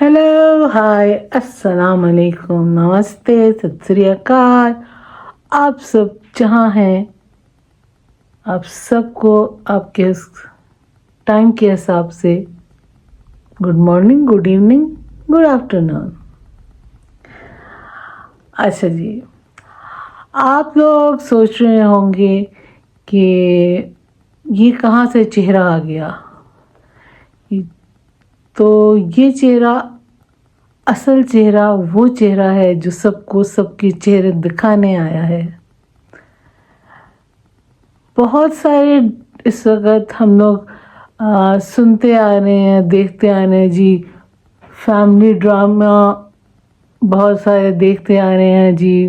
Hello, हाय, अस्सलाम वालेकुम, नमस्ते, सत श्री अकाल। आप सब जहाँ हैं, आप सबको आपके टाइम के हिसाब से good morning, good evening, good afternoon. अच्छा जी, आप लोग सोच रहे होंगे कि ये कहाँ से चेहरा आ गया। तो ये चेहरा, असल चेहरा वो चेहरा है जो सबको सबके चेहरे दिखाने आया है। बहुत सारे इस वक्त हम लोग सुनते आ रहे हैं, देखते आ रहे हैं जी। फैमिली ड्रामा बहुत सारे देखते आ रहे हैं जी।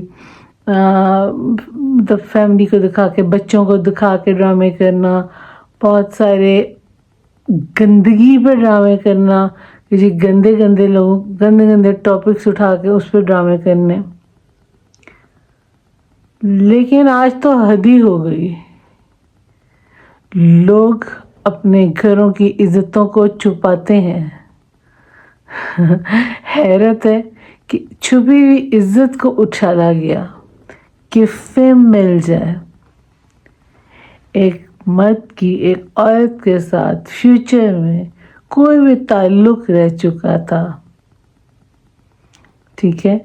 मतलब फैमिली को दिखा के, बच्चों को दिखा के ड्रामे करना, बहुत सारे गंदगी पे ड्रामे करना कि जी गंदे गंदे लोग गंदे गंदे टॉपिक्स उठा के उस पर ड्रामे करने। लेकिन आज तो हद ही हो गई। लोग अपने घरों की इज्जतों को छुपाते हैं। हैरत है कि छुपी हुई इज्जत को उछाला गया कि फेम मिल जाए। एक मर्द की एक औरत के साथ फ्यूचर में कोई भी ताल्लुक रह चुका था, ठीक है,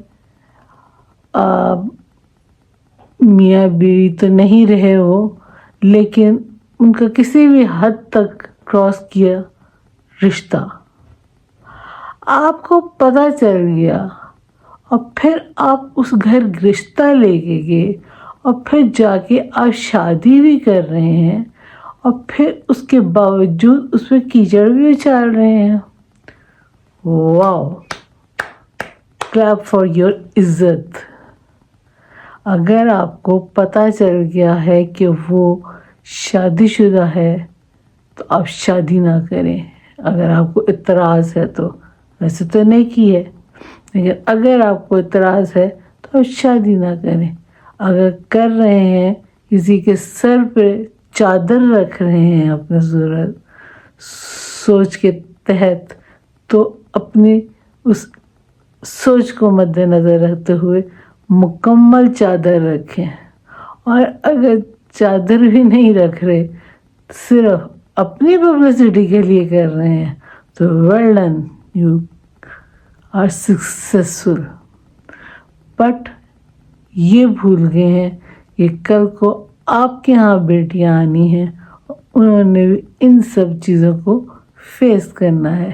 मियाँ बीवी तो नहीं रहे वो, लेकिन उनका किसी भी हद तक क्रॉस किया रिश्ता, आपको पता चल गया, और फिर आप उस घर रिश्ता लेके गए, और फिर जाके आप शादी भी कर रहे हैं, और फिर उसके बावजूद उस पर कीचड़ भी उछाल रहे हैं। वाओ, क्लैप फॉर योर इज्जत। अगर आपको पता चल गया है कि वो शादीशुदा है तो आप शादी ना करें। अगर आपको इतराज़ है तो, वैसे तो नहीं की है, लेकिन अगर आपको इतराज़ है तो आप शादी ना करें। अगर कर रहे हैं, किसी के सर पे चादर रख रहे हैं अपने सूरत सोच के तहत, तो अपनी उस सोच को मद्देनज़र रखते हुए मुकम्मल चादर रखें। और अगर चादर भी नहीं रख रहे, सिर्फ अपनी पब्लिसिटी के लिए कर रहे हैं, तो well done, you are successful. But ये भूल गए हैं कि कल को आपके यहाँ बेटियाँ आनी हैं, उन्होंने भी इन सब चीज़ों को फेस करना है।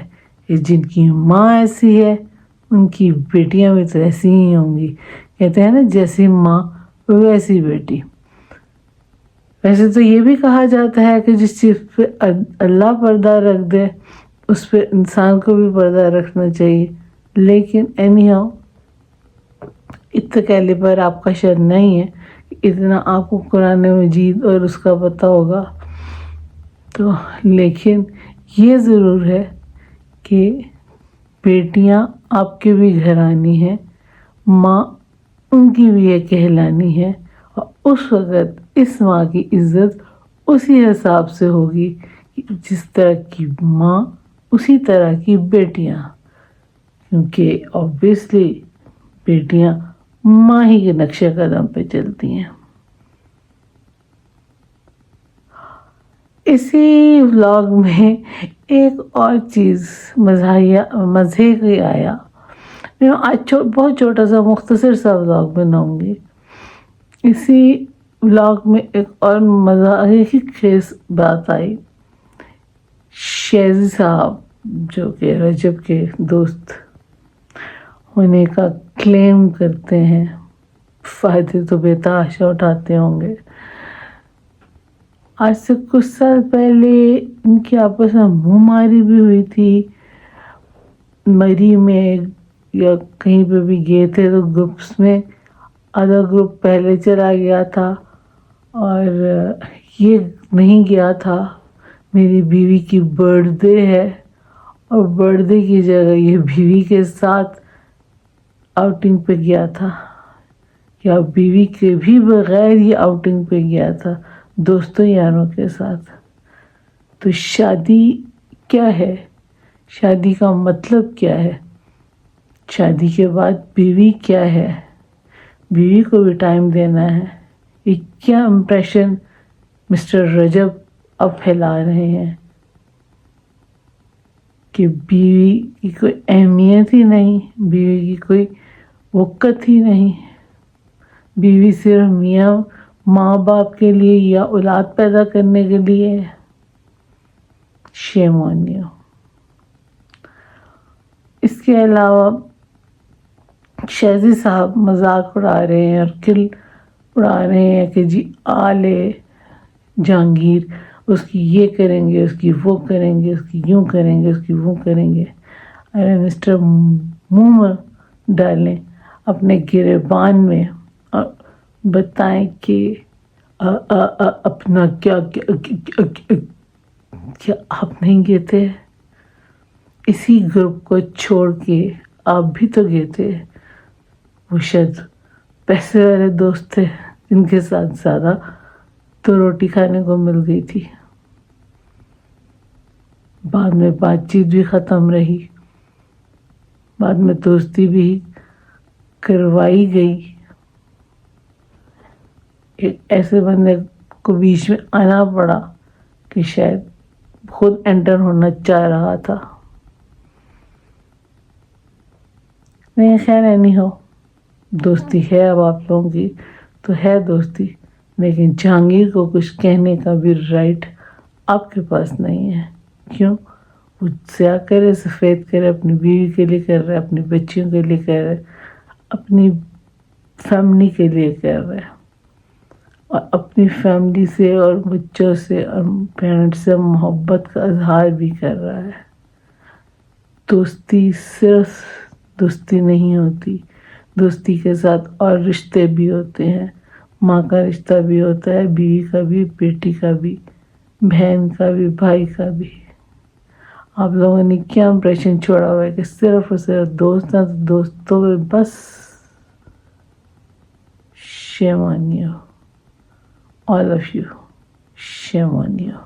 कि जिनकी माँ ऐसी है, उनकी बेटियाँ भी तो ऐसी ही होंगी। कहते हैं ना, जैसी माँ वैसी बेटी। वैसे तो ये भी कहा जाता है कि जिस चीज़ पे अल्लाह पर्दा रख दे, उस पर इंसान को भी पर्दा रखना चाहिए। लेकिन एनी हाउ, इतना कैलिबर आपका शायद नहीं है, इतना आपको कुरान मजीद और उसका पता होगा। तो लेकिन ये ज़रूर है कि बेटियां आपके भी घर आनी है, माँ उनकी भी ये कहलानी है, और उस वक़्त इस माँ की इज़्ज़त उसी हिसाब से होगी कि जिस तरह की माँ उसी तरह की बेटियां। क्योंकि ऑब्वियसली बेटियां माँ ही के नक्शे कदम पे चलती हैं। इसी व्लॉग में एक और चीज़ मज़े की आया। मैं आज बहुत छोटा सा मुख्तसर सा व्लॉग बनाऊंगी। इसी व्लॉग में एक और मज़े की खेस बात आई। शेज़ी साहब, जो कि रजब के दोस्त होने का क्लेम करते हैं, फ़ायदे तो बेतहाशा उठाते होंगे। आज से कुछ साल पहले इनकी आपस में मुँहमारी भी हुई थी। मरी में या कहीं पे भी गए थे तो ग्रुप्स में आधा ग्रुप पहले चला गया था और ये नहीं गया था। मेरी बीवी की बर्थडे है और बर्थडे की जगह ये बीवी के साथ आउटिंग पे गया था, या बीवी के भी बगैर ये आउटिंग पे गया था, दोस्तों यारों के साथ। तो शादी क्या है? शादी का मतलब क्या है? شادی کے بعد بیوی کیا ہے، بیوی کو بھی ٹائم دینا ہے. یہ کیا امپریشن مسٹر رجب اب پھیلا رہے ہیں کہ بیوی کی کوئی اہمیت ہی نہیں، بیوی کی کوئی وقت ہی نہیں، بیوی صرف میاں ماں باپ کے لیے یا اولاد پیدا کرنے کے لیے ہے. شیم آن یو. اس کے علاوہ شہزی صاحب مذاق اڑا رہے ہیں اور کل اڑا رہے ہیں کہ جی آلے جہانگیر اس کی یہ کریں گے، اس کی وہ کریں گے، اس کی یوں کریں گے، اس کی وہ کریں گے. ارے مسٹر منہ میں ڈالیں اپنے گریبان میں اور بتائیں کہ اپنا کیا آپ نہیں گئے تھے؟ اسی گروپ کو چھوڑ کے آپ بھی تو گئے تھے. وہ شاید پیسے والے دوست تھے جن کے ساتھ زیادہ تو روٹی کھانے کو مل گئی تھی. بعد میں بات چیت بھی ختم رہی، بعد میں دوستی بھی کروائی گئی. ایک ایسے بندے کو بیچ میں آنا پڑا کہ شاید خود انٹر ہونا چاہ رہا تھا. نہیں خیر نہیں ہو، دوستی ہے اب آپ لوگوں کی تو ہے دوستی، لیکن جہانگیر کو کچھ کہنے کا بھی رائٹ آپ کے پاس نہیں ہے. کیوں؟ وہ سیاہ کرے سفید کرے، اپنی بیوی کے لیے کر رہے، اپنی بچیوں کے لیے کر رہے، اپنی فیملی کے لیے کر رہے، اور اپنی فیملی سے اور بچوں سے اور پیرنٹس سے محبت کا اظہار بھی کر رہا ہے. دوستی صرف دوستی نہیں ہوتی، دوستی کے ساتھ اور رشتے بھی ہوتے ہیں. ماں کا رشتہ بھی ہوتا ہے، بیوی کا بھی، بیٹی کا بھی، بہن کا بھی، بھائی کا بھی. آپ لوگوں نے کیا امپریشن چھوڑا ہوا ہے کہ صرف اور صرف دوست ہیں، دوستوں میں بس. Shame on you, all of you. Shame on you.